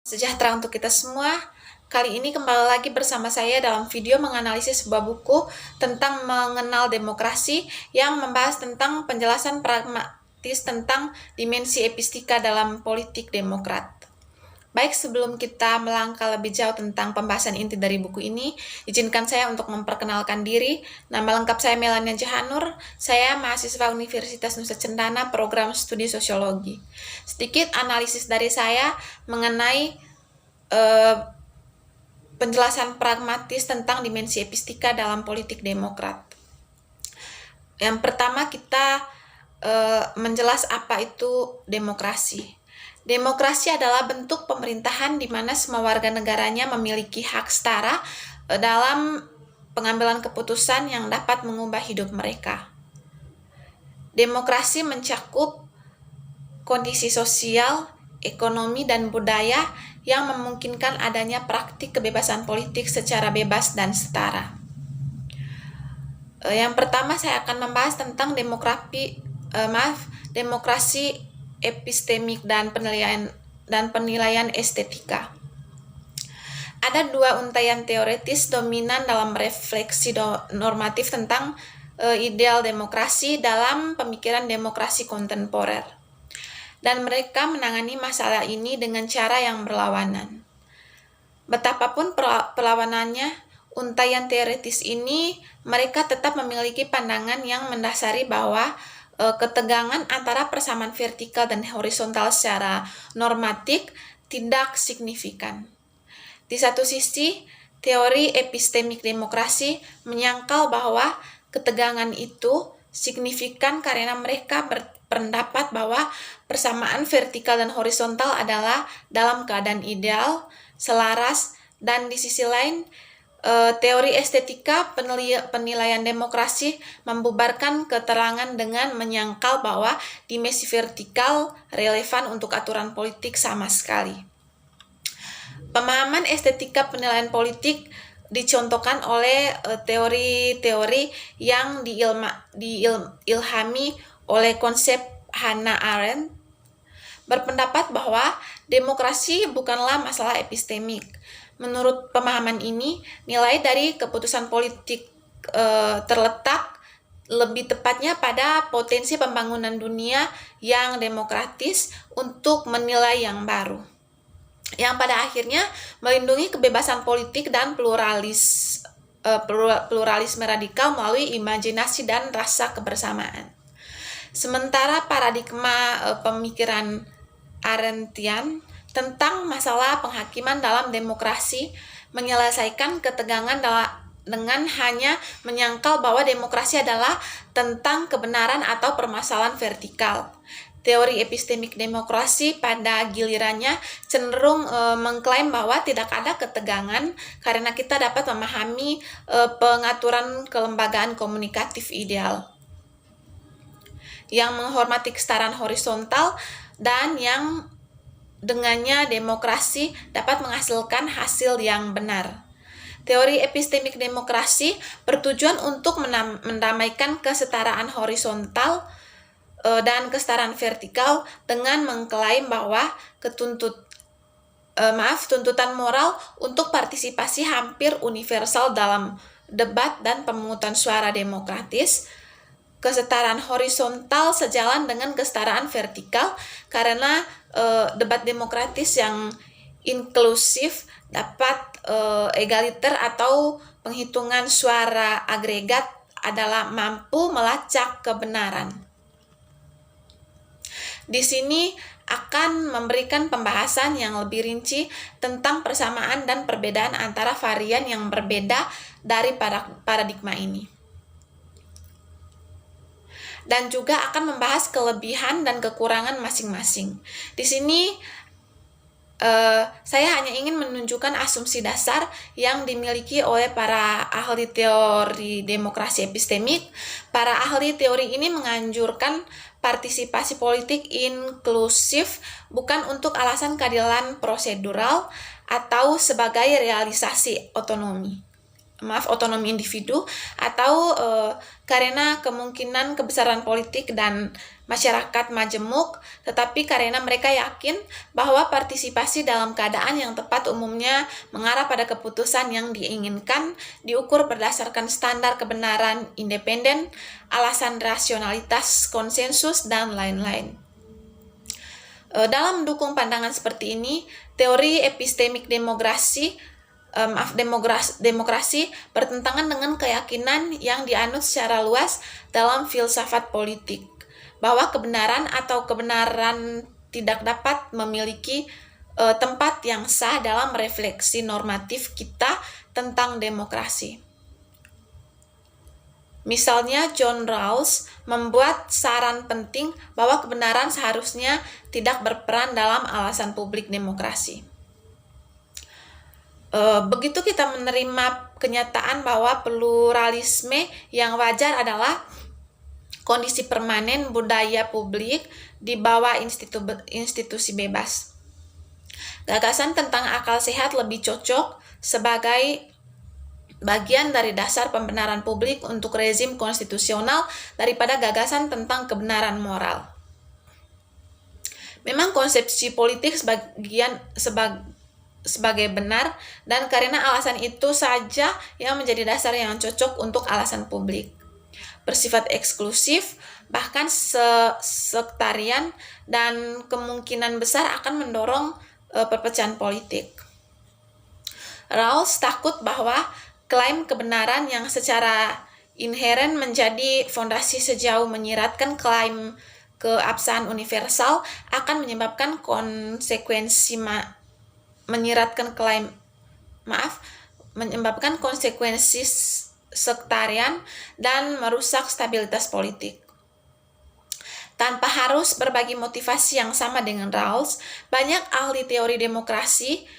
Sejahtera untuk kita semua. Kali ini kembali lagi bersama saya dalam video menganalisis sebuah buku tentang mengenal demokrasi yang membahas tentang penjelasan pragmatis tentang dimensi epistika dalam politik demokrat. Baik, sebelum kita melangkah lebih jauh tentang pembahasan inti dari buku ini, izinkan saya untuk memperkenalkan diri. Nama lengkap saya Melania Jahanur, saya mahasiswa Universitas Nusa Cendana, program studi sosiologi. Sedikit analisis dari saya mengenai penjelasan pragmatis tentang dimensi epistika dalam politik demokrat. Yang pertama kita menjelas apa itu demokrasi. Demokrasi adalah bentuk pemerintahan di mana semua warga negaranya memiliki hak setara dalam pengambilan keputusan yang dapat mengubah hidup mereka. Demokrasi mencakup kondisi sosial, ekonomi, dan budaya yang memungkinkan adanya praktik kebebasan politik secara bebas dan setara. Yang pertama saya akan membahas tentang demokrasi epistemik dan penilaian estetika. Ada dua untaian teoritis dominan dalam refleksi normatif tentang ideal demokrasi dalam pemikiran demokrasi kontemporer. Dan mereka menangani masalah ini dengan cara yang berlawanan. Betapapun perlawanannya, untaian teoritis ini mereka tetap memiliki pandangan yang mendasari bahwa ketegangan antara persamaan vertikal dan horizontal secara normatif tidak signifikan. Di satu sisi, teori epistemik demokrasi menyangkal bahwa ketegangan itu signifikan karena mereka berpendapat bahwa persamaan vertikal dan horizontal adalah dalam keadaan ideal, selaras, dan di sisi lain, teori estetika penilaian demokrasi membubarkan keterangan dengan menyangkal bahwa dimensi vertikal relevan untuk aturan politik sama sekali. Pemahaman estetika penilaian politik dicontohkan oleh teori-teori yang diilhami oleh konsep Hannah Arendt, berpendapat bahwa demokrasi bukanlah masalah epistemik. Menurut pemahaman ini, nilai dari keputusan politik terletak lebih tepatnya pada potensi pembangunan dunia yang demokratis untuk menilai yang baru, yang pada akhirnya melindungi kebebasan politik dan pluralisme radikal melalui imajinasi dan rasa kebersamaan. Sementara paradigma pemikiran Arendtian tentang masalah penghakiman dalam demokrasi menyelesaikan ketegangan dengan hanya menyangkal bahwa demokrasi adalah tentang kebenaran atau permasalahan vertikal. Teori epistemik demokrasi pada gilirannya cenderung mengklaim bahwa tidak ada ketegangan karena kita dapat memahami pengaturan kelembagaan komunikatif ideal yang menghormati kesetaraan horizontal dan yang dengannya demokrasi dapat menghasilkan hasil yang benar. Teori epistemik demokrasi bertujuan untuk mendamaikan kesetaraan horizontal dan kesetaraan vertikal dengan mengklaim bahwa tuntutan moral untuk partisipasi hampir universal dalam debat dan pemungutan suara demokratis. Kesetaraan horizontal sejalan dengan kesetaraan vertikal karena debat demokratis yang inklusif dapat egaliter atau penghitungan suara agregat adalah mampu melacak kebenaran. Di sini akan memberikan pembahasan yang lebih rinci tentang persamaan dan perbedaan antara varian yang berbeda dari paradigma ini. Dan juga akan membahas kelebihan dan kekurangan masing-masing. Di sini saya hanya ingin menunjukkan asumsi dasar yang dimiliki oleh para ahli teori demokrasi epistemik. Para ahli teori ini menganjurkan partisipasi politik inklusif bukan untuk alasan keadilan prosedural atau sebagai realisasi otonomi. otonomi individu, atau karena kemungkinan kebesaran politik dan masyarakat majemuk, tetapi karena mereka yakin bahwa partisipasi dalam keadaan yang tepat umumnya mengarah pada keputusan yang diinginkan, diukur berdasarkan standar kebenaran independen, alasan rasionalitas, konsensus, dan lain-lain. Dalam mendukung pandangan seperti ini, teori epistemik demokrasi bertentangan dengan keyakinan yang dianut secara luas dalam filsafat politik, bahwa kebenaran atau kebenaran tidak dapat memiliki tempat yang sah dalam refleksi normatif kita tentang demokrasi. Misalnya, John Rawls membuat saran penting bahwa kebenaran seharusnya tidak berperan dalam alasan publik demokrasi. Begitu kita menerima kenyataan bahwa pluralisme yang wajar adalah kondisi permanen budaya publik di bawah institusi bebas. Gagasan tentang akal sehat lebih cocok sebagai bagian dari dasar pembenaran publik untuk rezim konstitusional daripada gagasan tentang kebenaran moral. Memang konsepsi politik sebagai benar, dan karena alasan itu saja yang menjadi dasar yang cocok untuk alasan publik. Bersifat eksklusif, bahkan sektarian, dan kemungkinan besar akan mendorong perpecahan politik. Rawls takut bahwa klaim kebenaran yang secara inheren menjadi fondasi sejauh menyiratkan klaim keabsahan universal akan menyebabkan menyebabkan konsekuensi sektarian dan merusak stabilitas politik. Tanpa harus berbagi motivasi yang sama dengan Rawls, banyak ahli teori demokrasi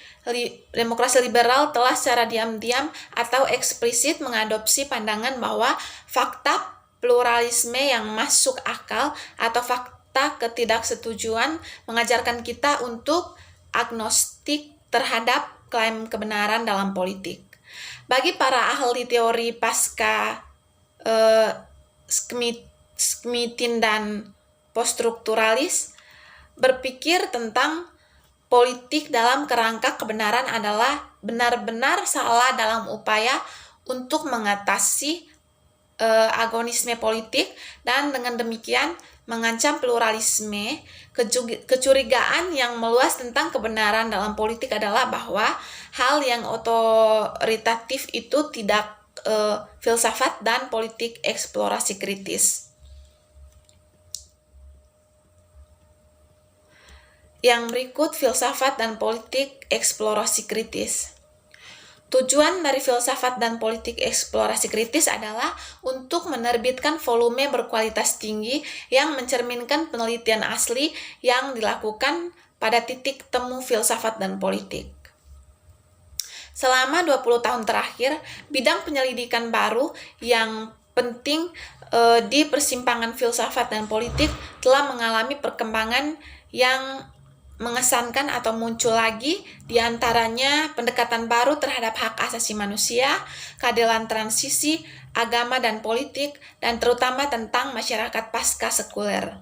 liberal telah secara diam-diam atau eksplisit mengadopsi pandangan bahwa fakta pluralisme yang masuk akal atau fakta ketidaksetujuan mengajarkan kita untuk agnostik terhadap klaim kebenaran dalam politik. Bagi para ahli teori pasca Schmittin dan poststrukturalis, berpikir tentang politik dalam kerangka kebenaran adalah benar-benar salah dalam upaya untuk mengatasi agonisme politik, dan dengan demikian mengancam pluralisme. Kecurigaan yang meluas tentang kebenaran dalam politik adalah bahwa hal yang otoritatif itu tidak filsafat dan politik eksplorasi kritis. Yang berikut filsafat dan politik eksplorasi kritis. Tujuan dari filsafat dan politik eksplorasi kritis adalah untuk menerbitkan volume berkualitas tinggi yang mencerminkan penelitian asli yang dilakukan pada titik temu filsafat dan politik. Selama 20 tahun terakhir, bidang penyelidikan baru yang penting di persimpangan filsafat dan politik telah mengalami perkembangan yang mengesankan atau muncul lagi, diantaranya pendekatan baru terhadap hak asasi manusia, keadilan transisi, agama dan politik, dan terutama tentang masyarakat pasca sekuler,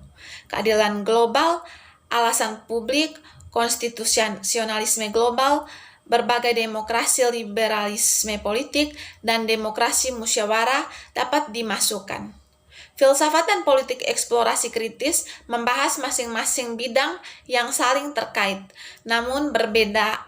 keadilan global, alasan publik, konstitusionalisme global, berbagai demokrasi liberalisme politik, dan demokrasi musyawarah dapat dimasukkan. Filsafat dan politik eksplorasi kritis membahas masing-masing bidang yang saling terkait, namun berbeda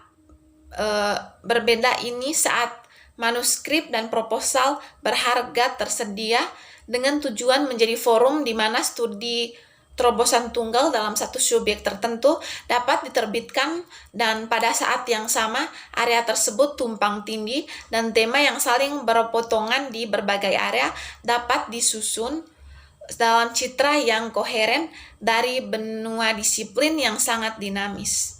ini saat manuskrip dan proposal berharga tersedia dengan tujuan menjadi forum di mana studi terobosan tunggal dalam satu subjek tertentu dapat diterbitkan, dan pada saat yang sama area tersebut tumpang tindih dan tema yang saling berpotongan di berbagai area dapat disusun dalam citra yang koheren dari benua disiplin yang sangat dinamis.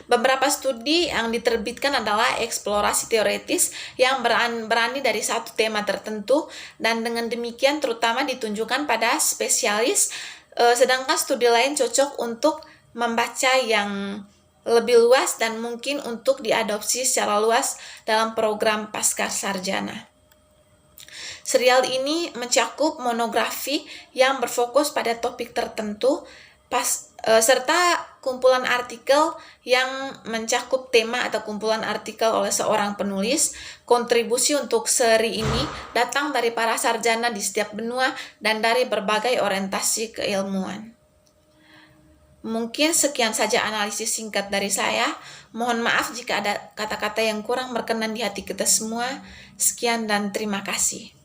Beberapa studi yang diterbitkan adalah eksplorasi teoritis yang berani dari satu tema tertentu, dan dengan demikian terutama ditunjukkan pada spesialis, sedangkan studi lain cocok untuk membaca yang lebih luas dan mungkin untuk diadopsi secara luas dalam program pascasarjana. Serial ini mencakup monografi yang berfokus pada topik tertentu, serta kumpulan artikel yang mencakup tema atau kumpulan artikel oleh seorang penulis. Kontribusi untuk seri ini datang dari para sarjana di setiap benua dan dari berbagai orientasi keilmuan. Mungkin sekian saja analisis singkat dari saya. Mohon maaf jika ada kata-kata yang kurang berkenan di hati kita semua. Sekian dan terima kasih.